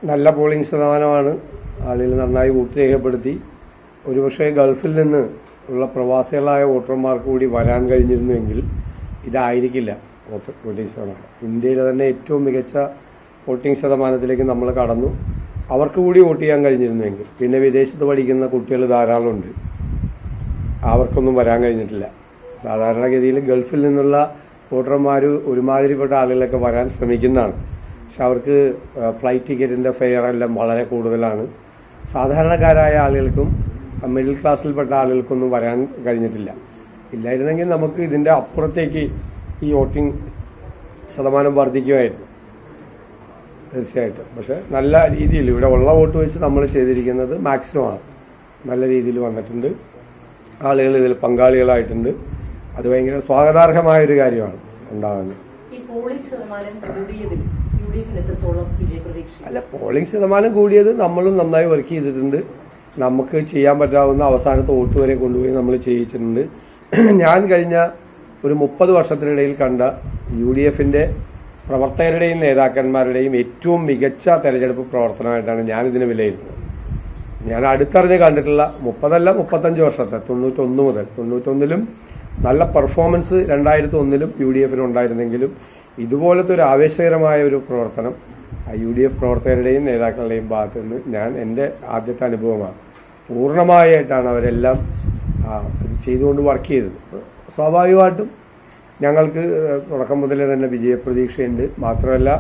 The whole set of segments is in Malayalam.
നല്ല പോളിംഗ് ശതമാനമാണ്. ആളുകൾ നന്നായി വോട്ട് രേഖപ്പെടുത്തി. ഒരുപക്ഷെ ഗൾഫിൽ നിന്ന് ഉള്ള പ്രവാസികളായ വോട്ടർമാർക്ക് കൂടി വരാൻ കഴിഞ്ഞിരുന്നുവെങ്കിൽ ഇതായിരിക്കില്ല വോട്ടിംഗ് ശതമാനം. ഇന്ത്യയിലെ തന്നെ ഏറ്റവും മികച്ച വോട്ടിംഗ് ശതമാനത്തിലേക്ക് നമ്മൾ കടന്നു. അവർക്ക് കൂടി വോട്ട് ചെയ്യാൻ കഴിഞ്ഞിരുന്നുവെങ്കിൽ. പിന്നെ വിദേശത്ത് പഠിക്കുന്ന കുട്ടികൾ ധാരാളമുണ്ട്, അവർക്കൊന്നും വരാൻ കഴിഞ്ഞിട്ടില്ല. സാധാരണഗതിയിൽ ഗൾഫിൽ നിന്നുള്ള വോട്ടർമാർ ഒരുമാതിരിപ്പെട്ട ആളുകളൊക്കെ വരാൻ ശ്രമിക്കുന്നതാണ്. പക്ഷെ അവർക്ക് ഫ്ലൈറ്റ് ടിക്കറ്റിൻ്റെ ഫെയർ എല്ലാം വളരെ കൂടുതലാണ്. സാധാരണക്കാരായ ആളുകൾക്കും മിഡിൽ ക്ലാസ്സിൽപ്പെട്ട ആളുകൾക്കൊന്നും വരാൻ കഴിഞ്ഞിട്ടില്ല. ഇല്ലായിരുന്നെങ്കിൽ നമുക്ക് ഇതിൻ്റെ അപ്പുറത്തേക്ക് ഈ വോട്ടിംഗ് ശതമാനം വർദ്ധിക്കുമായിരുന്നു തീർച്ചയായിട്ടും. പക്ഷെ നല്ല രീതിയിൽ ഇവിടെ ഉള്ള വോട്ട് വെച്ച് നമ്മൾ ചെയ്തിരിക്കുന്നത് മാക്സിമമാണ്. നല്ല രീതിയിൽ വന്നിട്ടുണ്ട്, ആളുകൾ ഇതിൽ പങ്കാളികളായിട്ടുണ്ട്. അത് ഭയങ്കര സ്വാഗതാർഹമായൊരു കാര്യമാണ് ഉണ്ടാകുന്നത്. അല്ല, പോളിംഗ് ശതമാനം കൂടിയത് നമ്മളും നന്നായി വർക്ക് ചെയ്തിട്ടുണ്ട്. നമുക്ക് ചെയ്യാൻ പറ്റാവുന്ന അവസാനത്തെ വോട്ട് വരെ കൊണ്ടുപോയി നമ്മൾ ചെയ്യിച്ചിട്ടുണ്ട്. ഞാൻ കഴിഞ്ഞ ഒരു 30 വർഷത്തിനിടയിൽ കണ്ട UDFന്റെ പ്രവർത്തകരുടെയും നേതാക്കന്മാരുടെയും ഏറ്റവും മികച്ച തെരഞ്ഞെടുപ്പ് പ്രവർത്തനമായിട്ടാണ് ഞാനിതിനെ വിലയിരുത്തുന്നത്. ഞാൻ അടുത്തറിഞ്ഞ് കണ്ടിട്ടുള്ള 30 35 വർഷത്തെ 91 മുതൽ 91ലും നല്ല പെർഫോമൻസ് 2001ലും UDFന് ഉണ്ടായിരുന്നെങ്കിലും ഇതുപോലത്തെ ഒരു ആവേശകരമായ ഒരു പ്രവർത്തനം UDF പ്രവർത്തകരുടെയും നേതാക്കളുടെയും ഭാഗത്ത് നിന്ന് എൻ്റെ ആദ്യത്തെ അനുഭവമാണ്. പൂർണ്ണമായിട്ടാണ് അവരെല്ലാം ഇത് ചെയ്തുകൊണ്ട് വർക്ക് ചെയ്തത്. സ്വാഭാവികമായിട്ടും ഞങ്ങൾക്ക് തുടക്കം മുതലേ തന്നെ വിജയപ്രതീക്ഷയുണ്ട്. മാത്രമല്ല,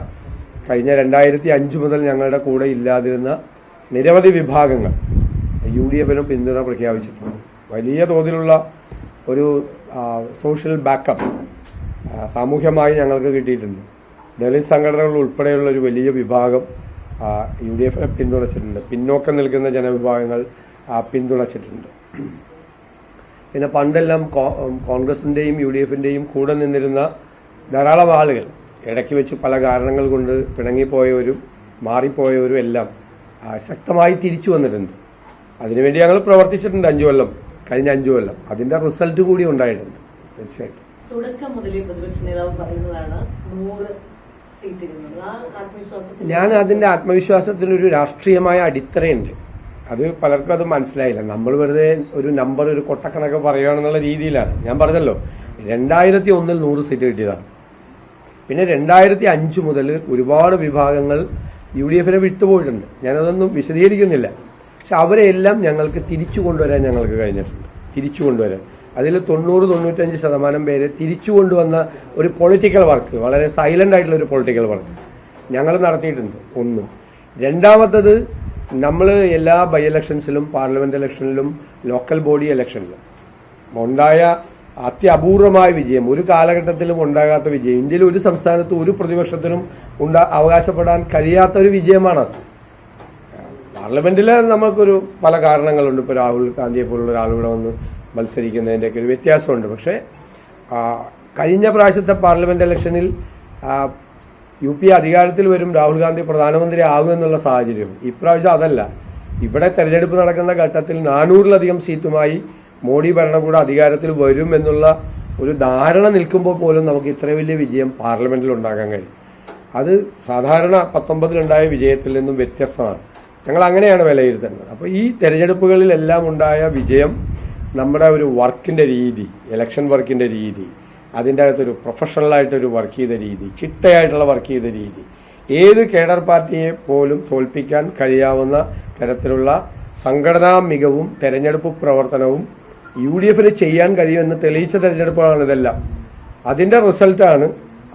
കഴിഞ്ഞ 2005 മുതൽ ഞങ്ങളുടെ കൂടെ ഇല്ലാതിരുന്ന നിരവധി വിഭാഗങ്ങൾ UDFനും പിന്തുണ പ്രഖ്യാപിച്ചിട്ടുണ്ട്. വലിയ തോതിലുള്ള ഒരു സോഷ്യൽ ബാക്കപ്പ് സാമൂഹ്യമായി ഞങ്ങൾക്ക് കിട്ടിയിട്ടുണ്ട്. ദളിത് സംഘടനകൾ ഉൾപ്പെടെയുള്ള ഒരു വലിയ വിഭാഗം UDFനെ പിന്തുണച്ചിട്ടുണ്ട്. പിന്നോക്കം നിൽക്കുന്ന ജനവിഭാഗങ്ങൾ പിന്തുണച്ചിട്ടുണ്ട്. പിന്നെ പണ്ടെല്ലാം കോൺഗ്രസിൻ്റെയും UDFൻ്റെയും കൂടെ നിന്നിരുന്ന ധാരാളം ആളുകൾ ഇടയ്ക്ക് വെച്ച് പല കാരണങ്ങൾ കൊണ്ട് പിണങ്ങിപ്പോയവരും മാറിപ്പോയവരും എല്ലാം ശക്തമായി തിരിച്ചു വന്നിട്ടുണ്ട്. അതിനുവേണ്ടി ഞങ്ങൾ പ്രവർത്തിച്ചിട്ടുണ്ട് 5 കൊല്ലം, കഴിഞ്ഞ 5 കൊല്ലം. അതിൻ്റെ റിസൾട്ട് കൂടി ഉണ്ടായിട്ടുണ്ട് തീർച്ചയായിട്ടും. തുടക്കം മുതലേ പ്രതിപക്ഷ നേതാവ് പറയുന്നതാണ് 100 സീറ്റുകൾ. ഞാൻ അതിൻ്റെ ആത്മവിശ്വാസത്തിനൊരു രാഷ്ട്രീയമായ അടിത്തറയുണ്ട്. അത് പലർക്കും അത് മനസ്സിലായില്ല. നമ്മൾ വെറുതെ ഒരു നമ്പർ, ഒരു കൊട്ടക്കണക്ക് പറയുകയാണെന്നുള്ള രീതിയിലാണ്. ഞാൻ പറഞ്ഞല്ലോ, 2001 100 സീറ്റ് കിട്ടിയതാണ്. പിന്നെ 2005 മുതൽ ഒരുപാട് വിഭാഗങ്ങൾ UDFനെ വിട്ടുപോയിട്ടുണ്ട്. ഞാനതൊന്നും വിശദീകരിക്കുന്നില്ല. പക്ഷെ അവരെല്ലാം ഞങ്ങൾക്ക് തിരിച്ചു കൊണ്ടുവരാൻ ഞങ്ങൾക്ക് കഴിഞ്ഞിട്ടുണ്ട്. തിരിച്ചു കൊണ്ടുവരാൻ അതിൽ 90-95% പേരെ തിരിച്ചു കൊണ്ടുവന്ന ഒരു പൊളിറ്റിക്കൽ വർക്ക്, വളരെ സൈലന്റ് ആയിട്ടുള്ള ഒരു പൊളിറ്റിക്കൽ വർക്ക് ഞങ്ങൾ നടത്തിയിട്ടുണ്ട്. ഒന്ന്. രണ്ടാമത്തത്, നമ്മൾ എല്ലാ ബൈ ഇലക്ഷൻസിലും പാർലമെന്റ് ഇലക്ഷനിലും ലോക്കൽ ബോഡി ഇലക്ഷനിലും ഉണ്ടായ അത്യപൂർവമായ വിജയം, ഒരു കാലഘട്ടത്തിലും ഉണ്ടാകാത്ത വിജയം, ഇന്ത്യയിൽ ഒരു സംസ്ഥാനത്തും ഒരു പ്രതിപക്ഷത്തിനും അവകാശപ്പെടാൻ കഴിയാത്ത ഒരു വിജയമാണത്. പാർലമെന്റിൽ നമുക്കൊരു പല കാരണങ്ങളുണ്ട്. ഇപ്പോൾ രാഹുൽ ഗാന്ധിയെ പോലുള്ള ഒരാൾ ഇവിടെ വന്ന് മത്സരിക്കുന്നതിൻ്റെയൊക്കെ ഒരു വ്യത്യാസമുണ്ട്. പക്ഷേ കഴിഞ്ഞ പ്രാവശ്യത്തെ പാർലമെന്റ് ഇലക്ഷനിൽ UP അധികാരത്തിൽ വരും, രാഹുൽ ഗാന്ധി പ്രധാനമന്ത്രി ആകുമെന്നുള്ള സാഹചര്യം. ഇപ്രാവശ്യം അതല്ല. ഇവിടെ തെരഞ്ഞെടുപ്പ് നടക്കുന്ന ഘട്ടത്തിൽ 400-ലധികം സീറ്റുമായി മോഡി ഭരണകൂടം അധികാരത്തിൽ വരും എന്നുള്ള ഒരു ധാരണ നിൽക്കുമ്പോൾ പോലും നമുക്ക് ഇത്ര വലിയ വിജയം പാർലമെന്റിൽ ഉണ്ടാക്കാൻ കഴിയും. അത് സാധാരണ 19-ലുണ്ടായ വിജയത്തിൽ നിന്നും വ്യത്യസ്തമാണ്. ഞങ്ങൾ അങ്ങനെയാണ് വിലയിരുത്തുന്നത്. അപ്പോൾ ഈ തെരഞ്ഞെടുപ്പുകളിലെല്ലാം ഉണ്ടായ വിജയം നമ്മുടെ ഒരു വർക്കിൻ്റെ രീതി, ഇലക്ഷൻ വർക്കിൻ്റെ രീതി, അതിൻ്റെ അകത്തൊരു പ്രൊഫഷണലായിട്ടൊരു വർക്ക് ചെയ്ത രീതി, ചിട്ടയായിട്ടുള്ള വർക്ക് ചെയ്ത രീതി, ഏത് കേഡർ പാർട്ടിയെ പോലും തോൽപ്പിക്കാൻ കഴിയാവുന്ന തരത്തിലുള്ള സംഘടനാ മികവും തെരഞ്ഞെടുപ്പ് പ്രവർത്തനവും UDFന് ചെയ്യാൻ കഴിയുമെന്ന് തെളിയിച്ച തെരഞ്ഞെടുപ്പുകളാണ് ഇതെല്ലാം. അതിൻ്റെ റിസൾട്ടാണ്,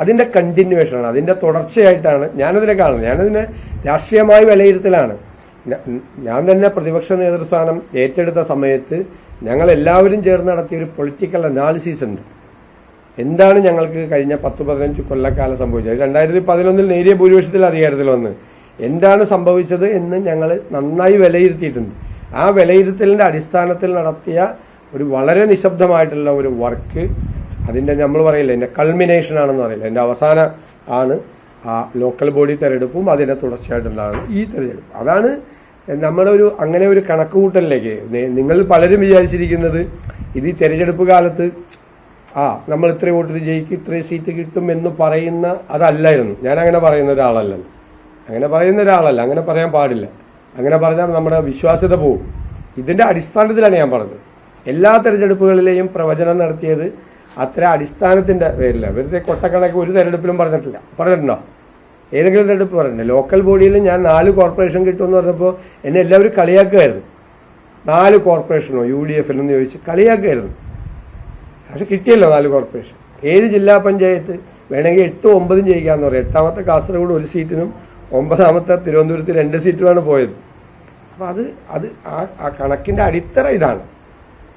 അതിൻ്റെ കണ്ടിന്യൂവേഷനാണ്, അതിൻ്റെ തുടർച്ചയായിട്ടാണ് ഞാനതിനെ കാണുന്നത്. ഞാനതിനെ രാഷ്ട്രീയമായി വിലയിരുത്തലാണ്. ഞാൻ തന്നെ പ്രതിപക്ഷ നേതൃസ്ഥാനം ഏറ്റെടുത്ത സമയത്ത് ഞങ്ങൾ എല്ലാവരും ചേർന്ന് നടത്തിയ ഒരു പൊളിറ്റിക്കൽ അനാലിസിസ് ഉണ്ട്. എന്താണ് ഞങ്ങൾക്ക് കഴിഞ്ഞ 10-15 കൊല്ലക്കാലം സംഭവിച്ചത്? 2011 നേരിയ ഭൂരിപക്ഷത്തിൽ അധികാരത്തിൽ വന്ന് എന്താണ് സംഭവിച്ചത് എന്ന് ഞങ്ങൾ നന്നായി വിലയിരുത്തിയിട്ടുണ്ട്. ആ വിലയിരുത്തലിൻ്റെ അടിസ്ഥാനത്തിൽ നടത്തിയ ഒരു വളരെ നിശബ്ദമായിട്ടുള്ള ഒരു വർക്ക്, അതിൻ്റെ നമ്മൾ പറയില്ല, എൻ്റെ കൾമിനേഷൻ ആണെന്ന് പറയില്ല, എൻ്റെ അവസാന ആണ് ആ ലോക്കൽ ബോഡി തെരഞ്ഞെടുപ്പും അതിൻ്റെ തുടർച്ചയായിട്ടുണ്ടാകുന്ന ഈ തെരഞ്ഞെടുപ്പ്. അതാണ് നമ്മുടെ ഒരു അങ്ങനെ ഒരു കണക്കുകൂട്ടലിലേക്ക് നിങ്ങൾ പലരും വിചാരിച്ചിരിക്കുന്നത് ഇത് ഈ തെരഞ്ഞെടുപ്പ് കാലത്ത് നമ്മൾ ഇത്രയും വോട്ടിന് ജയിക്കും, ഇത്രയും സീറ്റ് കിട്ടും എന്ന് പറയുന്ന അതല്ലായിരുന്നു. ഞാൻ അങ്ങനെ പറയുന്ന ഒരാളല്ലല്ലോ. അങ്ങനെ പറയുന്ന ഒരാളല്ല, അങ്ങനെ പറയാൻ പാടില്ല. അങ്ങനെ പറഞ്ഞാൽ നമ്മുടെ വിശ്വാസ്യത പോവും. ഇതിന്റെ അടിസ്ഥാനത്തിലാണ് ഞാൻ പറഞ്ഞത്. എല്ലാ തെരഞ്ഞെടുപ്പുകളിലെയും പ്രവചനം നടത്തിയത് അത്ര അടിസ്ഥാനത്തിന്റെ പേരില്ല. വെറുതെ കൊട്ടക്കണക്ക് ഒരു തെരഞ്ഞെടുപ്പിലും പറഞ്ഞിട്ടുണ്ടോ? ഏതെങ്കിലും തെരഞ്ഞെടുപ്പ് പറഞ്ഞില്ല. ലോക്കൽ ബോഡിയിൽ ഞാൻ 4 കോർപ്പറേഷൻ കിട്ടുമെന്ന് പറഞ്ഞപ്പോൾ എന്നെ എല്ലാവരും കളിയാക്കുമായിരുന്നു. 4 കോർപ്പറേഷനോ UDF എന്ന് ചോദിച്ച് കളിയാക്കുമായിരുന്നു. പക്ഷെ കിട്ടിയല്ലോ 4 കോർപ്പറേഷൻ. 7 ജില്ലാ പഞ്ചായത്ത് വേണമെങ്കിൽ 8, 9 ജയിക്കാന്ന് പറയും. 8ാമത്തെ കാസർഗോഡ് 1 സീറ്റിനും 9ാമത്തെ തിരുവനന്തപുരത്ത് 2 സീറ്റുമാണ് പോയത്. അപ്പം അത് ആ കണക്കിന്റെ അടിത്തറ ഇതാണ്.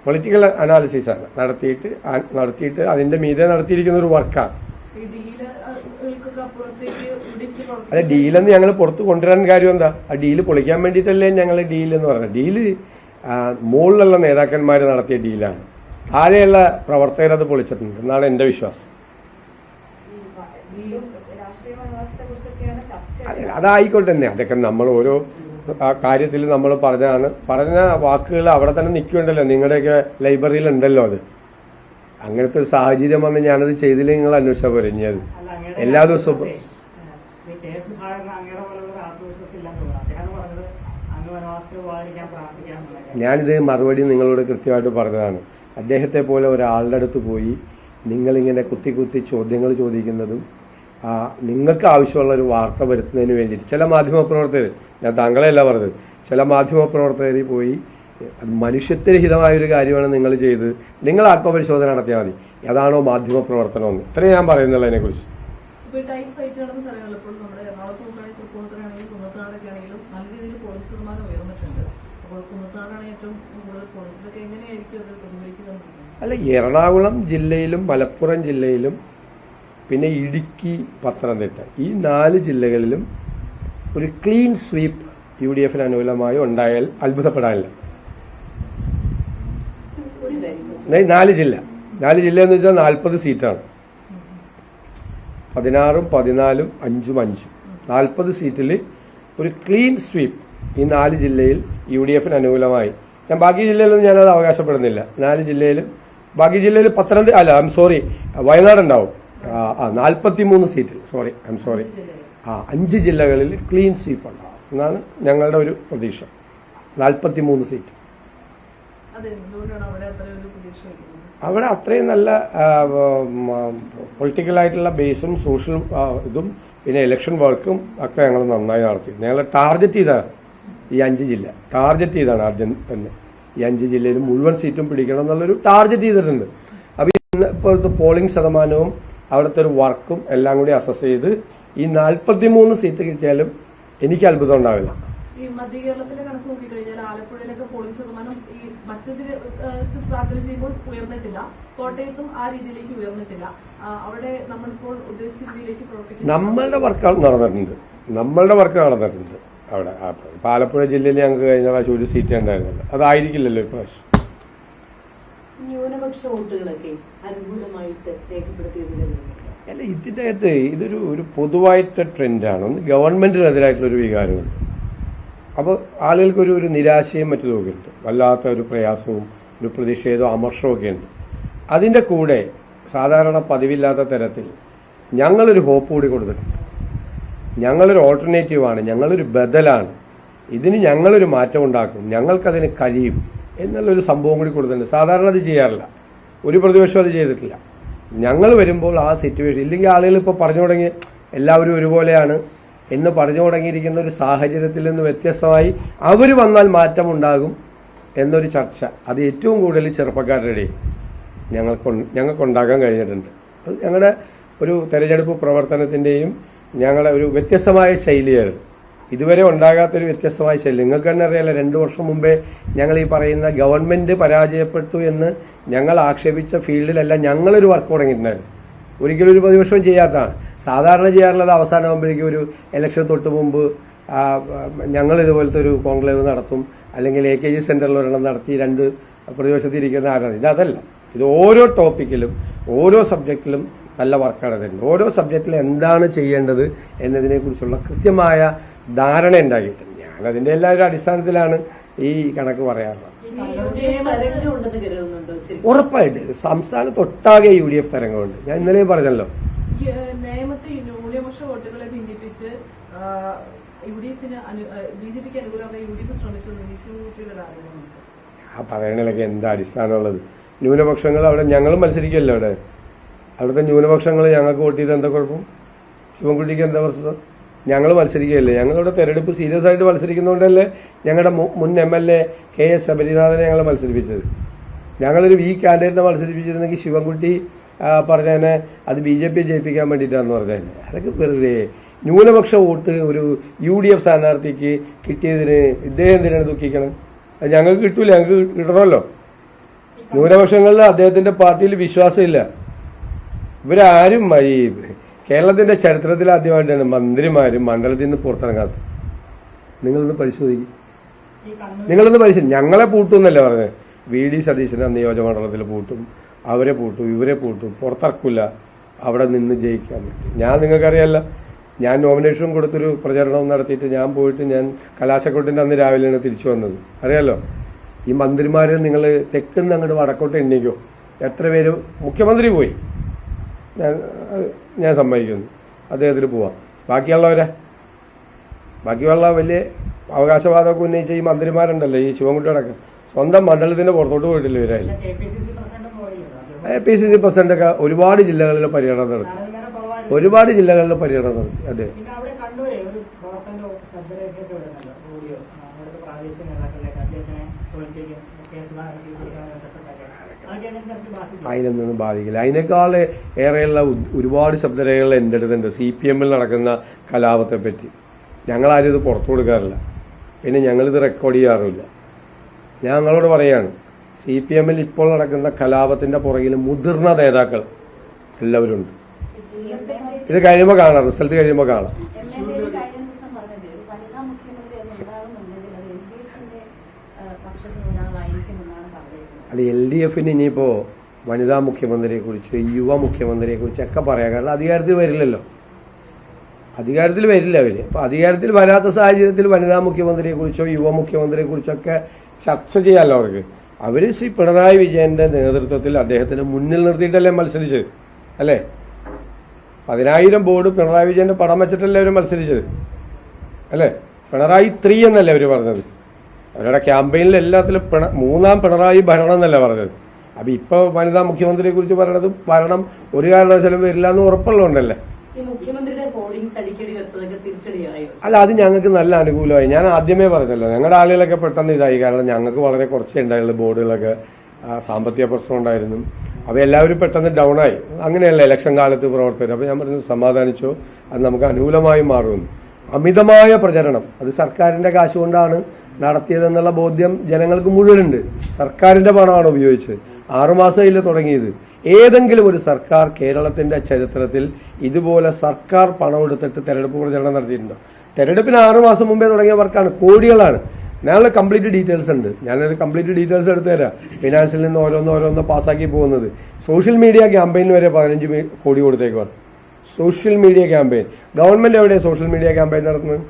പൊളിറ്റിക്കൽ അനാലിസിസാണ് നടത്തിയിട്ട് അതിന്റെ മീതെ നടത്തിയിരിക്കുന്ന ഒരു വർക്കാണ്. അല്ല, ഡീലെന്ന് ഞങ്ങൾ പുറത്ത് കൊണ്ടുവരാൻ കാര്യം എന്താ? ആ ഡീല് പൊളിക്കാൻ വേണ്ടിയിട്ടല്ലേ ഞങ്ങൾ ഡീൽ എന്ന് പറഞ്ഞത്. ഡീല് മുകളിലുള്ള നേതാക്കന്മാർ നടത്തിയ ഡീലാണ്. താഴെയുള്ള പ്രവർത്തകരത് പൊളിച്ചിട്ടുണ്ട് എന്നാണ് എൻ്റെ വിശ്വാസം. അതായിക്കോട്ടെ തന്നെ, അതൊക്കെ നമ്മൾ ഓരോ കാര്യത്തിൽ നമ്മൾ പറഞ്ഞ വാക്കുകൾ അവിടെ തന്നെ നിൽക്കുന്നുണ്ടല്ലോ. നിങ്ങളുടെയൊക്കെ ലൈബ്രറിയിൽ ഉണ്ടല്ലോ അത്. അങ്ങനത്തെ ഒരു സാഹചര്യം വന്ന് ഞാനത് ചെയ്തില്ലെങ്കിൽ നിങ്ങൾ അന്വേഷിച്ചാൽ പോരെ. ഇനി അത് എല്ലാ ദിവസവും ഞാനിത് മറുപടി നിങ്ങളോട് കൃത്യമായിട്ട് പറഞ്ഞതാണ്. അദ്ദേഹത്തെ പോലെ ഒരാളുടെ അടുത്ത് പോയി നിങ്ങളിങ്ങനെ കുത്തി ചോദ്യങ്ങൾ ചോദിക്കുന്നതും നിങ്ങൾക്ക് ആവശ്യമുള്ള ഒരു വാർത്ത വരുത്തുന്നതിന് വേണ്ടിയിട്ട് ചില മാധ്യമപ്രവർത്തകർ, ഞാൻ താങ്കളെയല്ല പറഞ്ഞത്, ചില മാധ്യമപ്രവർത്തകർ പോയി അത് മനുഷ്യത്വരഹിതമായൊരു കാര്യമാണ് നിങ്ങൾ ചെയ്ത്, നിങ്ങൾ ആത്മപരിശോധന നടത്തിയാൽ മതി. അതാണോ മാധ്യമപ്രവർത്തനമെന്ന് ഇത്രയും ഞാൻ പറയുന്നുള്ളൂ അതിനെക്കുറിച്ച്. അല്ല, എറണാകുളം ജില്ലയിലും മലപ്പുറം ജില്ലയിലും പിന്നെ ഇടുക്കി, പത്തനംതിട്ട ഈ 4 ജില്ലകളിലും ഒരു ക്ലീൻ സ്വീപ്പ് UDFന് അനുകൂലമായി ഉണ്ടായാൽ അത്ഭുതപ്പെടാനില്ല. 4 ജില്ല എന്ന് വെച്ചാൽ 40 സീറ്റാണ്. 16ഉം 14ഉം 5ഉം 5ഉം 40 സീറ്റിൽ ഒരു ക്ലീൻ സ്വീപ്പ് ഈ 4 ജില്ലയിൽ UDFന് അനുകൂലമായി. ഞാൻ ബാക്കി ജില്ലയിലൊന്നും ഞാനത് അവകാശപ്പെടുന്നില്ല. 4 ജില്ലയിലും ബാക്കി ജില്ലയിൽ വയനാട് ഉണ്ടാവും. 43 സീറ്റിൽ 5 ജില്ലകളിൽ ക്ലീൻ സ്വീപ്പ് ഉണ്ടാവും എന്നാണ് ഞങ്ങളുടെ ഒരു പ്രതീക്ഷ. 43 സീറ്റ്. അവിടെ അത്രയും നല്ല പൊളിറ്റിക്കലായിട്ടുള്ള ബേസും സോഷ്യൽ ഇതും പിന്നെ ഇലക്ഷൻ വർക്കും ഒക്കെ ഞങ്ങൾ നന്നായി നടത്തി. ഞങ്ങൾ ടാർഗറ്റ് ചെയ്താണ് ഈ 5 ജില്ല. ടാർഗറ്റ് ചെയ്താണ് ആദ്യം തന്നെ ഈ 5 ജില്ലയിൽ മുഴുവൻ സീറ്റും പിടിക്കണം എന്നുള്ളൊരു ടാർഗറ്റ് ചെയ്തിട്ടുണ്ട്. അപ്പോൾ ഇപ്പോഴത്തെ പോളിംഗ് ശതമാനവും അവിടുത്തെ ഒരു വർക്കും എല്ലാം കൂടി അസസ് ചെയ്ത് ഈ 43 സീറ്റ് കിട്ടിയാലും എനിക്ക് അത്ഭുതം ഉണ്ടാവില്ല. ഈ മധ്യ കേരളത്തിലെ കണക്ക് നോക്കിക്കഴിഞ്ഞാൽ ആലപ്പുഴയിലൊക്കെ പോളിംഗ് ശതമാനം ഈ മറ്റതിൽ താരതമ്യം ചെയ്യുമ്പോൾ ഉയർന്നിട്ടില്ല. കോട്ടയത്തും ആ രീതിയിലേക്ക് ഉയർന്നിട്ടില്ല. അവിടെ നമ്മളിപ്പോൾ ഉദ്ദേശിച്ച രീതിയിലേക്ക് പ്രവർത്തിക്കുന്നു. നമ്മളുടെ വർക്ക് നടന്നിട്ടുണ്ട് അവിടെ. ആലപ്പുഴ ജില്ലയിൽ ഞങ്ങൾക്ക് കഴിഞ്ഞ പ്രാവശ്യം ഒരു സീറ്റ് ഉണ്ടായിരുന്നില്ല. അതായിരിക്കില്ലല്ലോ ഇപ്രാവശ്യം. ന്യൂനപക്ഷ വോട്ടുകളൊക്കെ അനുകൂലമായിട്ട് രേഖപ്പെടുത്തിയതില്ല. അല്ല, ഇതിൻ്റെ അകത്ത് ഇതൊരു പൊതുവായിട്ട് ട്രെൻഡാണ്. ഒന്ന് ഗവൺമെന്റിനെതിരായിട്ടുള്ളൊരു വികാരമുണ്ട്. അപ്പോൾ ആളുകൾക്കൊരു നിരാശയും മറ്റൊക്കെ ഉണ്ട്. വല്ലാത്ത ഒരു പ്രയാസവും ഒരു പ്രതിഷേധവും അമർഷവും ഒക്കെ ഉണ്ട്. അതിൻ്റെ കൂടെ സാധാരണ പതിവില്ലാത്ത തരത്തിൽ ഞങ്ങളൊരു ഹോപ്പ് കൂടി കൊടുത്തിട്ടുണ്ട്. ഞങ്ങളൊരു ഓൾട്ടർനേറ്റീവാണ്, ഞങ്ങളൊരു ബദലാണ്, ഇതിന് ഞങ്ങളൊരു മാറ്റം ഉണ്ടാക്കും, ഞങ്ങൾക്കതിന് കഴിയും എന്നുള്ളൊരു സംഭവം കൂടി കൊടുത്തിട്ടുണ്ട്. സാധാരണ അത് ചെയ്യാറില്ല, ഒരു പ്രതിപക്ഷം അത് ചെയ്തിട്ടില്ല. ഞങ്ങൾ വരുമ്പോൾ ആ സിറ്റുവേഷൻ ഇല്ലെങ്കിൽ ആളുകൾ ഇപ്പോൾ പറഞ്ഞു തുടങ്ങി എല്ലാവരും ഒരുപോലെയാണ് എന്ന് പറഞ്ഞു തുടങ്ങിയിരിക്കുന്ന ഒരു സാഹചര്യത്തിൽ നിന്ന് വ്യത്യസ്തമായി അവർ വന്നാൽ മാറ്റമുണ്ടാകും എന്നൊരു ചർച്ച അത് ഏറ്റവും കൂടുതൽ ചെറുപ്പക്കാരുടെ ഇടയിൽ ഞങ്ങൾക്കുണ്ടാക്കാൻ കഴിഞ്ഞിട്ടുണ്ട്. അത് ഞങ്ങളുടെ ഒരു തെരഞ്ഞെടുപ്പ് പ്രവർത്തനത്തിൻ്റെയും ഞങ്ങളുടെ ഒരു വ്യത്യസ്തമായ ശൈലിയായിരുന്നു. ഇതുവരെ ഉണ്ടാകാത്തൊരു വ്യത്യസ്തമായ ശൈലി. നിങ്ങൾക്ക് തന്നെ അറിയാലോ, 2 വർഷം മുമ്പേ ഞങ്ങൾ ഈ പറയുന്ന ഗവൺമെൻറ് പരാജയപ്പെട്ടു എന്ന് ഞങ്ങൾ ആക്ഷേപിച്ച ഫീൽഡിലല്ല ഞങ്ങളൊരു വർക്ക് തുടങ്ങിയിട്ടുണ്ടായിരുന്നു. ഒരിക്കലും ഒരു പ്രതിപക്ഷവും ചെയ്യാത്തതാണ്. സാധാരണ ചെയ്യാറുള്ളത് അവസാനമാകുമ്പോഴേക്കും ഒരു ഇലക്ഷൻ തൊട്ട് മുമ്പ് ഞങ്ങൾ ഇതുപോലത്തെ ഒരു കോൺക്ലേവ് നടത്തും, അല്ലെങ്കിൽ AKG സെൻറ്ററിൽ ഒരെണ്ണം നടത്തി 2 പ്രതിപക്ഷത്തിരിക്കുന്ന ആരാണ്. ഇതല്ല, ഇത് ഓരോ ടോപ്പിക്കിലും ഓരോ സബ്ജക്റ്റിലും നല്ല വർക്കാണ് തരുന്നത്. ഓരോ സബ്ജക്റ്റിലും എന്താണ് ചെയ്യേണ്ടത് എന്നതിനെക്കുറിച്ചുള്ള കൃത്യമായ ധാരണ ഉണ്ടാക്കിയിട്ടുണ്ട്. ഞാനതിൻ്റെ എല്ലാവരും അടിസ്ഥാനത്തിലാണ് ഈ കണക്ക് പറയാറുള്ളത്. ഉറപ്പായിട്ട് സംസ്ഥാനത്തൊട്ടാകെ UDF തരംഗമുണ്ട്. ഞാൻ ഇന്നലെ പറഞ്ഞല്ലോ. നിയമത്തെ ന്യൂനപക്ഷ വോട്ടുകളെ ഭിന്നിപ്പിച്ച് UDF-ന് BJP-ക്ക് അനുകൂലമായി UDF ശ്രമിച്ചത് ശിവൻകുട്ടിയുടെ ഒരു ആരോപണമുണ്ട്. ആ പറയണതിലൊക്കെ എന്താ അടിസ്ഥാനമുള്ളത്? ന്യൂനപക്ഷങ്ങൾ അവിടെ ഞങ്ങളും മത്സരിക്കല്ലോ, അവിടുത്തെ ന്യൂനപക്ഷങ്ങൾ ഞങ്ങൾക്ക് വോട്ട് ചെയ്ത് എന്താ കുഴപ്പം? ശിവൻകുട്ടിക്ക് എന്താ പ്രശ്നം? ഞങ്ങൾ മത്സരിക്കുകയല്ലേ? ഞങ്ങളിവിടെ തെരഞ്ഞെടുപ്പ് സീരിയസ് ആയിട്ട് മത്സരിക്കുന്നതുകൊണ്ടല്ലേ ഞങ്ങളുടെ മുൻ MLA KS ശബരിനാഥനെ ഞങ്ങൾ മത്സരിപ്പിച്ചത്. ഞങ്ങളൊരു വീക്ക് കാൻഡിഡേറ്റിനെ മത്സരിപ്പിച്ചിരുന്നെങ്കിൽ ശിവൻകുട്ടി പറഞ്ഞതിനെ അത് BJP ജയിപ്പിക്കാൻ വേണ്ടിയിട്ടാണെന്ന് പറഞ്ഞതന്നെ. അതൊക്കെ വെറുതെ ന്യൂനപക്ഷ വോട്ട് ഒരു UDF സ്ഥാനാർത്ഥിക്ക് കിട്ടിയതിന് ഇദ്ദേഹം എന്തിനാണ് ദുഃഖിക്കണം? അത് ഞങ്ങൾക്ക് കിട്ടൂല, ഞങ്ങൾക്ക് കിട്ടണമല്ലോ. ന്യൂനപക്ഷങ്ങളിൽ അദ്ദേഹത്തിന്റെ പാർട്ടിയിൽ വിശ്വാസമില്ല. ഇവരാരും ഈ കേരളത്തിന്റെ ചരിത്രത്തിൽ ആദ്യമായിട്ടാണ് മന്ത്രിമാരും മണ്ഡലത്തിൽ നിന്ന് പുറത്തിറങ്ങാത്തത്. നിങ്ങളൊന്ന് പരിശോധിക്കും, ഞങ്ങളെ പൂട്ടുന്നല്ലേ പറഞ്ഞത്? VD സതീശനെ നിയോജകമണ്ഡലത്തിൽ പൂട്ടും, അവരെ പൂട്ടും, ഇവരെ പൂട്ടും, പുറത്തിറക്കില്ല, അവിടെ നിന്ന് ജയിക്കാൻ പറ്റും. ഞാൻ നിങ്ങൾക്കറിയാമല്ല, ഞാൻ നോമിനേഷൻ കൊടുത്തൊരു പ്രചരണം നടത്തിയിട്ട് ഞാൻ പോയിട്ട് ഞാൻ കലാശക്കൊട്ടിൻ്റെ അന്ന് രാവിലെയാണ് തിരിച്ചു വന്നത്. അറിയാലോ, ഈ മന്ത്രിമാരെ നിങ്ങൾ തെക്കുന്ന് അങ്ങോട്ട് വടക്കോട്ട് എണ്ണിക്കോ, എത്ര പേര് മുഖ്യമന്ത്രി പോയി, ഞാൻ സമ്മതിക്കുന്നു, അദ്ദേഹത്തിന് പോവാം. ബാക്കിയുള്ള വലിയ അവകാശവാദമൊക്കെ ഉന്നയിച്ച ഈ മന്ത്രിമാരുണ്ടല്ലോ, ഈ ശിവൻകുട്ടിയോടൊക്കെ സ്വന്തം മണ്ഡലത്തിന്റെ പുറത്തോട്ട് പോയിട്ടില്ല. ഇവരായി APCC പ്രസിഡന്റൊക്കെ ഒരുപാട് ജില്ലകളിൽ പര്യടനം നടത്തി, അതെ. അതിനൊന്നും ബാധിക്കില്ല. അതിനേക്കാൾ ഏറെയുള്ള ഒരുപാട് ശബ്ദരേഖകൾ എൻ്റെ അടുത്തുണ്ട് CPM-ൽ നടക്കുന്ന കലാപത്തെ പറ്റി. ഞങ്ങളാരും ഇത് പുറത്തു കൊടുക്കാറില്ല, പിന്നെ ഞങ്ങളിത് റെക്കോർഡ് ചെയ്യാറുമില്ല. ഞാൻ നിങ്ങളോട് പറയാണ്, CPM-ൽ ഇപ്പോൾ നടക്കുന്ന കലാപത്തിന്റെ പുറകിൽ മുതിർന്ന നേതാക്കൾ എല്ലാവരും ഉണ്ട്. ഇത് കഴിയുമ്പോൾ കാണാം, റിസൾട്ട് കഴിയുമ്പോൾ കാണാം. അല്ല, LDF-ന് ഇനിയിപ്പോൾ വനിതാ മുഖ്യമന്ത്രിയെക്കുറിച്ച്, യുവ മുഖ്യമന്ത്രിയെക്കുറിച്ച് ഒക്കെ പറയാം. കാരണം അധികാരത്തിൽ വരില്ലല്ലോ, അധികാരത്തിൽ വരില്ല അവർ. അപ്പോൾ അധികാരത്തിൽ വരാത്ത സാഹചര്യത്തിൽ വനിതാ മുഖ്യമന്ത്രിയെക്കുറിച്ചോ യുവ മുഖ്യമന്ത്രിയെക്കുറിച്ചൊക്കെ ചർച്ച ചെയ്യാമല്ലോ അവർക്ക്. അവർ ശ്രീ പിണറായി വിജയന്റെ നേതൃത്വത്തിൽ അദ്ദേഹത്തിന് മുന്നിൽ നിർത്തിയിട്ടല്ലേ മത്സരിച്ചത്, അല്ലേ? 10,000 ബോർഡ് പിണറായി വിജയന്റെ പടം വെച്ചിട്ടല്ലേ അവർ മത്സരിച്ചത്, അല്ലേ? പിണറായി 3 എന്നല്ലേ അവർ പറഞ്ഞത്. അവരുടെ ക്യാമ്പയിനിൽ എല്ലാത്തിലും മൂന്നാം പിണറായി ഭരണം എന്നല്ലേ പറഞ്ഞത്. അപ്പം ഇപ്പോൾ വനിതാ മുഖ്യമന്ത്രിയെ കുറിച്ച് പറയണത് ഭരണം ഒരു കാരണവശാലും വരില്ല എന്ന് ഉറപ്പുള്ളതുകൊണ്ടല്ലേ. അല്ല, അത് ഞങ്ങൾക്ക് നല്ല അനുകൂലമായി. ഞാൻ ആദ്യമേ പറഞ്ഞല്ലോ, ഞങ്ങളുടെ ആളുകളൊക്കെ പെട്ടെന്ന് ഇതായി. കാരണം ഞങ്ങൾക്ക് വളരെ കുറച്ചേ ഉണ്ടായുള്ളൂ ബോർഡുകളൊക്കെ, സാമ്പത്തിക പ്രശ്നം ഉണ്ടായിരുന്നു. അപ്പോൾ എല്ലാവരും പെട്ടെന്ന് ഡൗൺ ആയി. അങ്ങനെയല്ല ഇലക്ഷൻ കാലത്ത് പ്രവർത്തകർ. അപ്പോൾ ഞാൻ പറഞ്ഞു സമാധാനിച്ചോ, അത് നമുക്ക് അനുകൂലമായി മാറുമെന്ന്. അമിതമായ പ്രചരണം അത് സർക്കാരിന്റെ കാശുകൊണ്ടാണ് നടത്തിയതെന്നുള്ള ബോധ്യം ജനങ്ങൾക്ക് മുഴുവനുണ്ട്. സർക്കാരിന്റെ പണമാണ് ഉപയോഗിച്ചത്. 6 മാസമായില്ല തുടങ്ങിയത്. ഏതെങ്കിലും ഒരു സർക്കാർ കേരളത്തിന്റെ ചരിത്രത്തിൽ ഇതുപോലെ സർക്കാർ പണം എടുത്തിട്ട് തെരഞ്ഞെടുപ്പ് പ്രചരണം നടത്തിയിട്ടുണ്ടോ? തെരഞ്ഞെടുപ്പിന് 6 മാസം മുമ്പേ തുടങ്ങിയ വർക്കാണ്, കോടികളാണ്. ഞാനുള്ള കംപ്ലീറ്റ് ഡീറ്റെയിൽസ് ഉണ്ട്, ഞാനൊരു കംപ്ലീറ്റ് ഡീറ്റെയിൽസ് എടുത്തു തരാം. ഫിനാൻസിൽ നിന്ന് ഓരോന്നോരോന്ന് പാസ്സാക്കി പോകുന്നത്. സോഷ്യൽ മീഡിയ ക്യാമ്പയിന് വരെ 15 കോടി കൊടുത്തേക്കുവാണ്. Social media campaign. ഗവൺമെന്റ് എവിടെയാണ് സോഷ്യൽ മീഡിയ ക്യാമ്പയിൻ നടത്തുന്നത്?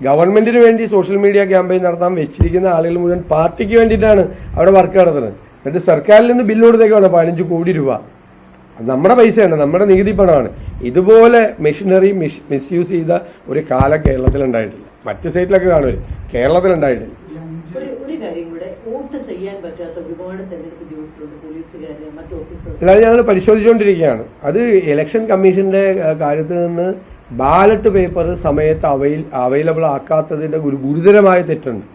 ഗവൺമെന്റിന് വേണ്ടി സോഷ്യൽ മീഡിയ ക്യാമ്പയിൻ നടത്താൻ വെച്ചിരിക്കുന്ന ആളുകൾ മുഴുവൻ പാർട്ടിക്ക് വേണ്ടിയിട്ടാണ് അവിടെ വർക്ക് നടത്തുന്നത്. എന്നിട്ട് സർക്കാരിൽ നിന്ന് ബില്ല് കൊടുത്തേക്കാണ് 15 കോടി രൂപ. നമ്മുടെ പൈസയാണ്, നമ്മുടെ നികുതി പണമാണ്. ഇതുപോലെ മെഷീനറി മിസ്യൂസ് ചെയ്ത ഒരു കാലം കേരളത്തിൽ ഉണ്ടായിട്ടില്ല. മറ്റ് സ്റ്റേറ്റിലൊക്കെ കാണുമല്ലോ, കേരളത്തിൽ ഉണ്ടായിട്ടില്ല. അല്ലാതെ ഞങ്ങൾ പരിശോധിച്ചുകൊണ്ടിരിക്കുകയാണ്. അത് ഇലക്ഷൻ കമ്മീഷന്റെ കാര്യത്തിൽ നിന്ന് ബാലറ്റ് പേപ്പർ സമയത്ത് അവൈലബിൾ ആക്കാത്തതിന്റെ ഒരു ഗുരുതരമായ തെറ്റുണ്ട്.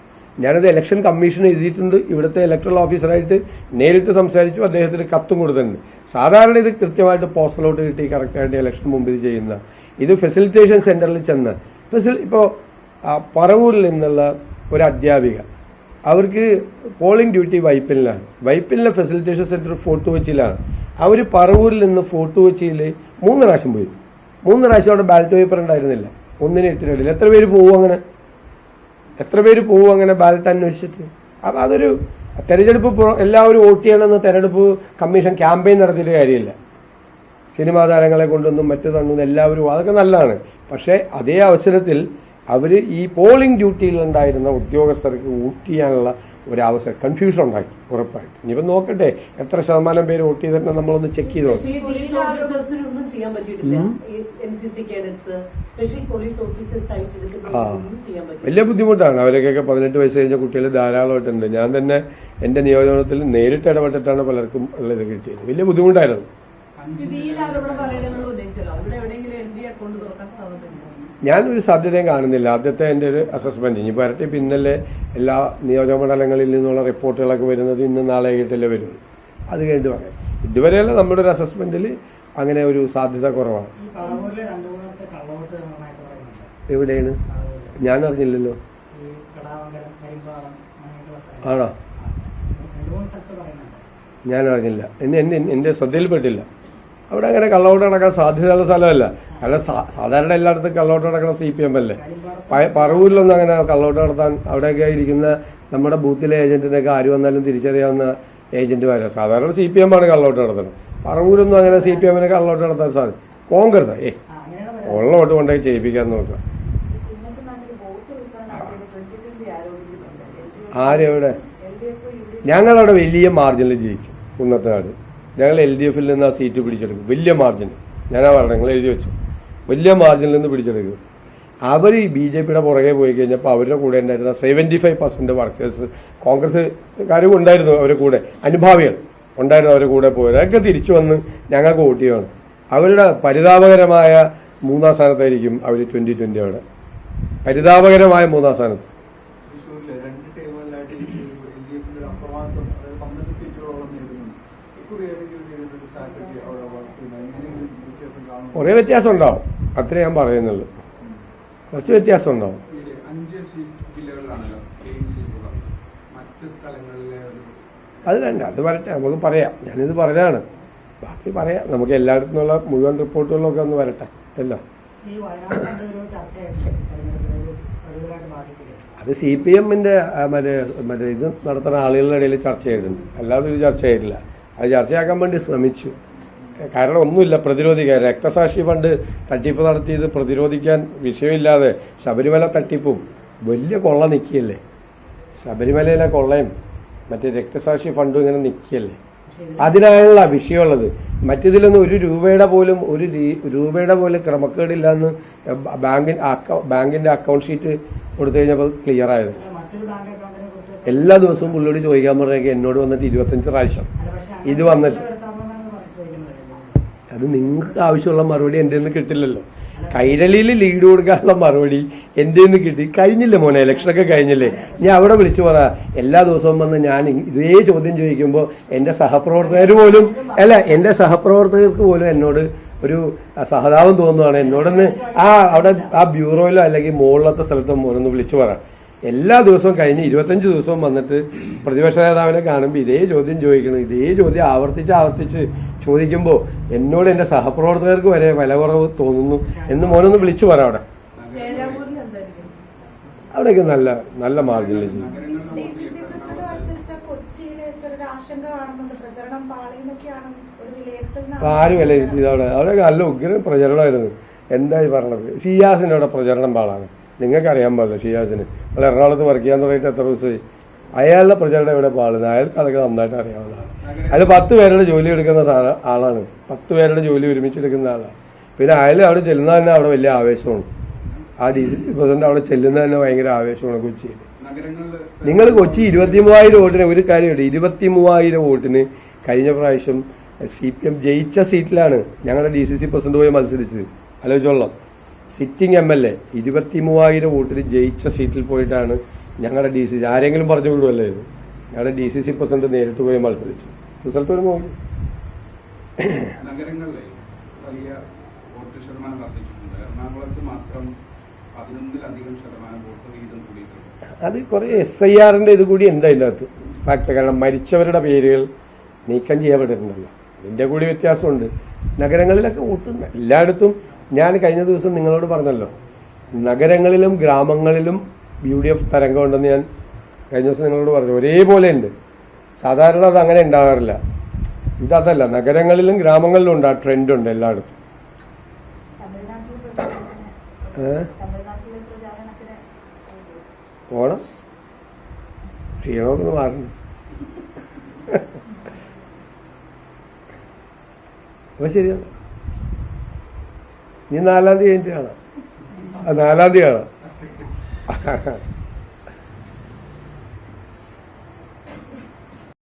ഞാനത് ഇലക്ഷൻ കമ്മീഷൻ എഴുതിയിട്ടുണ്ട്. ഇവിടുത്തെ ഇലക്ട്രൽ ഓഫീസറായിട്ട് നേരിട്ട് സംസാരിച്ചു, അദ്ദേഹത്തിന് കത്തും കൊടുത്തിട്ടുണ്ട്. സാധാരണ ഇത് കൃത്യമായിട്ട് പോസ്റ്റലോട്ട് കിട്ടി കറക്റ്റായിട്ട് ഇലക്ഷൻ മുമ്പ് ഇത് ചെയ്യുന്ന, ഇത് ഫെസിലിറ്റേഷൻ സെന്ററിൽ ചെന്ന് ഇപ്പോൾ പറവൂരിൽ നിന്നുള്ള ഒരു അധ്യാപിക, അവർക്ക് പോളിംഗ് ഡ്യൂട്ടി വൈപ്പിനിലാണ്. വൈപ്പിനിലെ ഫെസിലിറ്റേഷൻ സെന്റർ ഫോർട്ട് കൊച്ചിയിലാണ്. അവർ പറവൂരിൽ നിന്ന് ഫോർട്ട് കൊച്ചിയിൽ 3 പ്രാവശ്യം പോയി. 3 പ്രാവശ്യം അവിടെ ബാലറ്റ് പേപ്പർ ഉണ്ടായിരുന്നില്ല. 1-ന് 8-ന് എത്ര പേര് പോവും അങ്ങനെ ബാലറ്റ് അന്വേഷിച്ചിട്ട്? അപ്പം അതൊരു തെരഞ്ഞെടുപ്പ് എല്ലാവരും വോട്ട് ചെയ്യണമെന്ന് തെരഞ്ഞെടുപ്പ് കമ്മീഷൻ ക്യാമ്പയിൻ നടത്തിയിട്ട് കാര്യമില്ല. സിനിമാ താരങ്ങളെ കൊണ്ടൊന്നും മറ്റു തണ്ണും എല്ലാവരും, അതൊക്കെ നല്ലതാണ്. പക്ഷേ അതേ അവസരത്തിൽ അവർ ഈ പോളിംഗ് ഡ്യൂട്ടിയിലുണ്ടായിരുന്ന ഉദ്യോഗസ്ഥർക്ക് വോട്ട് ചെയ്യാനുള്ള ഒരവസരം കൺഫ്യൂഷൻ ഉണ്ടാക്കി ഉറപ്പായിട്ട്. ഇനിയിപ്പോൾ നോക്കട്ടെ എത്ര ശതമാനം പേര് വോട്ട് ചെയ്തിട്ട് നമ്മളൊന്ന് ചെക്ക് ചെയ്ത് നോക്കാം. സ്പെഷ്യൽ പോലീസ് ഓഫീസേഴ്സിനൊന്നും ചെയ്യാൻ പറ്റിയിട്ടില്ല. ഈ NCC cadets special police officers ആയിട്ട് എടുക്കുന്നതൊന്നും ചെയ്യാൻ പറ്റില്ല. വലിയ ബുദ്ധിമുട്ടാണ്. അവരൊക്കെ 18 വയസ്സ് കഴിഞ്ഞ കുട്ടികൾ ധാരാളമായിട്ടുണ്ട്. ഞാൻ തന്നെ എൻ്റെ നിയോജനത്തിൽ നേരിട്ട് ഇടപെട്ടിട്ടാണ് പലർക്കും ഉള്ളത് കിട്ടിയത്. വലിയ ബുദ്ധിമുട്ടായിരുന്നു. ഞാനൊരു സാധ്യതയും കാണുന്നില്ല. ആദ്യത്തെ എൻ്റെ ഒരു അസസ്മെന്റ് ഇനി വരട്ടെ. പിന്നല്ലേ എല്ലാ നിയോജകമണ്ഡലങ്ങളിൽ നിന്നുള്ള റിപ്പോർട്ടുകളൊക്കെ വരുന്നത് ഇന്ന് നാളെ ആയിട്ടല്ലേ വരും. അത് കഴിഞ്ഞിട്ട് പറയാം. ഇതുവരെയല്ല നമ്മുടെ ഒരു അസസ്മെന്റിൽ അങ്ങനെ ഒരു സാധ്യത കുറവാണ്. എവിടെയാണ്? ഞാൻ അറിഞ്ഞില്ലല്ലോ. ആണോ? ഞാൻ അറിഞ്ഞില്ല. എൻ്റെ ശ്രദ്ധയിൽപ്പെട്ടില്ല. അവിടെ അങ്ങനെ കള്ളവോട്ട് നടക്കാൻ സാധ്യതയുള്ള സ്ഥലമല്ല. കാരണം സാധാരണ എല്ലായിടത്തും കള്ളവോട്ട് നടക്കുന്ന CPM അല്ലേ. പറവൂരിലൊന്നും അങ്ങനെ കള്ളവോട്ട് നടത്താൻ അവിടെയൊക്കെ ഇരിക്കുന്ന നമ്മുടെ ബൂത്തിലെ ഏജന്റിനൊക്കെ ആര് വന്നാലും തിരിച്ചറിയാവുന്ന ഏജന്റുമാരാണ്. സാധാരണ CPM ആണ് കള്ളവോട്ട് നടത്തുന്നത്. പറവൂരൊന്നും അങ്ങനെ CPM-നെ കള്ളവോട്ട് നടത്താൻ സാധിക്കും. കോൺഗ്രസ് ഉള്ള വോട്ട് കൊണ്ടുപോയി ചെയ്യിപ്പിക്കാൻ നോക്കാം. ആരെവിടെ? ഞങ്ങളവിടെ വലിയ മാർജിനിൽ ജയിക്കും. കുന്നത്തനാട് ഞങ്ങൾ LDF-ൽ നിന്ന് ആ സീറ്റ് പിടിച്ചെടുക്കും. വലിയ മാർജിൻ. ഞാനാ പറഞ്ഞത്, നിങ്ങൾ എഴുതി വെച്ചു. വലിയ മാർജിനിൽ നിന്ന് പിടിച്ചെടുക്കും. അവർ ഈ BJP-യുടെ പുറകെ പോയി കഴിഞ്ഞപ്പോൾ അവരുടെ കൂടെ ഉണ്ടായിരുന്ന 75% വർക്കേഴ്സ് കോൺഗ്രസ്സുകാരും ഉണ്ടായിരുന്നു. അവരുടെ കൂടെ അനുഭാവികൾ ഉണ്ടായിരുന്നു. അവരുടെ കൂടെ പോയവരൊക്കെ തിരിച്ചു വന്ന് ഞങ്ങൾക്ക് വോട്ട് ചെയ്യണം. അവരുടെ പരിതാപകരമായ 3-ാം സ്ഥാനത്തായിരിക്കും അവർ 2020 അവിടെ. പരിതാപകരമായ 3-ാം സ്ഥാനത്ത്. കുറേ വ്യത്യാസം ഉണ്ടാവും. അത്രേ ഞാൻ പറയുന്നുള്ളൂ. കുറച്ച് വ്യത്യാസം ഉണ്ടാവും. അത് വേണ്ട, അത് വരട്ടെ, നമുക്ക് പറയാം. ഞാനിത് പറഞ്ഞതാണ്, ബാക്കി പറയാം. നമുക്ക് എല്ലായിടത്തു നിന്നുള്ള മുഴുവൻ റിപ്പോർട്ടുകളൊക്കെ ഒന്ന് വരട്ടെ. എല്ലാം അത് CPM-ന്റെ മറ്റേ ഇത് നടത്തുന്ന ആളുകളുടെ ഇടയിൽ ചർച്ച ചെയ്തിട്ടുണ്ട്. അല്ലാതെ ഒരു ചർച്ച ചെയ്തിട്ടില്ല. അത് ചർച്ചയാക്കാൻ വേണ്ടി ശ്രമിച്ചു. കാരണം ഒന്നുമില്ല, പ്രതിരോധിക്കാൻ. രക്തസാക്ഷി ഫണ്ട് തട്ടിപ്പ് നടത്തിയത് പ്രതിരോധിക്കാൻ വിഷയമില്ലാതെ ശബരിമല തട്ടിപ്പും വലിയ കൊള്ള നിൽക്കുകയല്ലേ. ശബരിമലയിലെ കൊള്ളയും മറ്റേ രക്തസാക്ഷി ഫണ്ടും ഇങ്ങനെ നിൽക്കുകയല്ലേ. അതിനായുള്ള വിഷയമുള്ളത്. മറ്റിതിലൊന്നും ഒരു രൂപയുടെ പോലും ക്രമക്കേടില്ലാന്ന് ബാങ്കിന്റെ അക്കൗണ്ട് ഷീറ്റ് കൊടുത്തു കഴിഞ്ഞപ്പോൾ ക്ലിയർ ആയത്. എല്ലാ ദിവസവും പുള്ളിയോട് ചോദിക്കാൻ പറഞ്ഞേക്ക് എന്നോട് വന്നിട്ട് 25 പ്രാവശ്യം ഇത് വന്നിട്ട്. അത് നിങ്ങൾക്ക് ആവശ്യമുള്ള മറുപടി എൻ്റെ നിന്ന് കിട്ടില്ലല്ലോ. കൈരളിയിൽ ലീഡ് കൊടുക്കാനുള്ള മറുപടി എൻ്റെ നിന്ന് കിട്ടി. കഴിഞ്ഞില്ലേ മോനെ, ഇലക്ഷനൊക്കെ കഴിഞ്ഞില്ലേ. ഞാൻ അവിടെ വിളിച്ചു പറ, എല്ലാ ദിവസവും വന്ന് ഞാൻ ഇതേ ചോദ്യം ചോദിക്കുമ്പോൾ എൻ്റെ സഹപ്രവർത്തകർക്ക് പോലും എന്നോട് ഒരു സഹതാപം തോന്നുവാണ്. എന്നോടൊന്ന് അവിടെ ആ ബ്യൂറോയിലോ അല്ലെങ്കിൽ മുകളിലത്തെ സ്ഥലത്തോ മോനൊന്ന് വിളിച്ചു പറ. എല്ലാ ദിവസവും കഴിഞ്ഞ് 25 ദിവസവും വന്നിട്ട് പ്രതിപക്ഷ നേതാവിനെ കാണുമ്പോൾ ഇതേ ചോദ്യം ചോദിക്കണം. ഇതേ ചോദ്യം ആവർത്തിച്ച് ചോദിക്കുമ്പോൾ എന്നോട് എൻ്റെ സഹപ്രവർത്തകർക്ക് വരെ വില കുറവ് തോന്നുന്നു എന്ന് മോനൊന്ന് വിളിച്ചു പറ. അവിടെയൊക്കെ നല്ല മാർജിനിൽ ചെയ്യും. ആര് വിലയിരുത്തിയതവിടെ? അവിടെയൊക്കെ നല്ല ഉഗ്രം പ്രചരണമായിരുന്നു. എന്തായി പറഞ്ഞത്? ഷിയാസിൻ്റെ അവിടെ പ്രചരണം പാടാണ്. നിങ്ങൾക്കറിയാൻ പാടില്ല ഷിയാസിന്. നമ്മൾ എറണാകുളത്ത് വർക്ക് ചെയ്യാൻ തുടങ്ങിയിട്ട് എത്ര ദിവസമായി? അയാളുടെ പ്രചരണം ഇവിടെ പാടുന്നത്. അയാൾക്ക് അതൊക്കെ നന്നായിട്ട് അറിയാവുന്നതാണ്. അതിൽ 10 പേരുടെ ജോലി എടുക്കുന്ന ആളാണ്. 10 പേരുടെ ജോലി ഒരുമിച്ചെടുക്കുന്ന ആളാണ്. പിന്നെ അയാൾ അവിടെ ചെല്ലുന്നത് തന്നെ അവിടെ വലിയ ആവേശമാണ്. ആ DCC പ്രസിഡന്റ് അവിടെ ചെല്ലുന്നത് തന്നെ ഭയങ്കര ആവേശമാണ്. കൊച്ചിയിൽ നിങ്ങൾ കൊച്ചി 23,000 വോട്ടിന് ഒരു കാര്യമുണ്ട്. 23,000 വോട്ടിന് കഴിഞ്ഞ പ്രാവശ്യം CPM ജയിച്ച സീറ്റിലാണ് ഞങ്ങളുടെ DCC പ്രസിഡന്റ് പോയി മത്സരിച്ചത്. ആലോചിച്ചോളാം. സിറ്റിംഗ് MLA 23,000 വോട്ടിന് ജയിച്ച സീറ്റിൽ പോയിട്ടാണ് ഞങ്ങളുടെ DCC. ആരെങ്കിലും പറഞ്ഞു വിടുമല്ലേ ഇത്? ഞങ്ങളുടെ DCC പ്രസിഡന്റ് നേരിട്ട് പോയി മത്സരിച്ചു. റിസൾട്ട് ഒരു നോക്കി. നഗരങ്ങളിലെ വലിയ വോട്ട് ശതമാനം വർദ്ധിച്ചിട്ടുണ്ട്. എറണാകുളത്ത് മാത്രം 11% വോട്ട് വീതം കൂടിയിട്ടുണ്ട്. അത് കുറെ SIR-ന്റെ ഇത് കൂടി ഉണ്ട് അതിൻ്റെ അകത്ത് ഫാക്ട്. കാരണം മരിച്ചവരുടെ പേരുകൾ നീക്കം ചെയ്യപ്പെട്ടിട്ടുണ്ടല്ലോ, അതിൻ്റെ കൂടി വ്യത്യാസമുണ്ട്. നഗരങ്ങളിലൊക്കെ വോട്ട് എല്ലായിടത്തും. ഞാൻ കഴിഞ്ഞ ദിവസം നിങ്ങളോട് പറഞ്ഞല്ലോ, നഗരങ്ങളിലും ഗ്രാമങ്ങളിലും UDF തരംഗം ഉണ്ടെന്ന് ഞാൻ കഴിഞ്ഞ ദിവസം നിങ്ങളോട് പറഞ്ഞു. ഒരേപോലെ ഉണ്ട്. സാധാരണ അത് അങ്ങനെ ഉണ്ടാകാറില്ല. ഇതല്ല, നഗരങ്ങളിലും ഗ്രാമങ്ങളിലും ഉണ്ട്. ആ ട്രെൻഡ് ഉണ്ട് എല്ലായിടത്തും. പോണം. ക്ഷീണമൊക്കെ ഒന്ന് മാറുന്നു. അപ്പൊ ശരിയാണ്. ഇനി 4-ാം തീയതി കഴിഞ്ഞിട്ട് കാണാം. 4-ാം തീയതി കാണാം.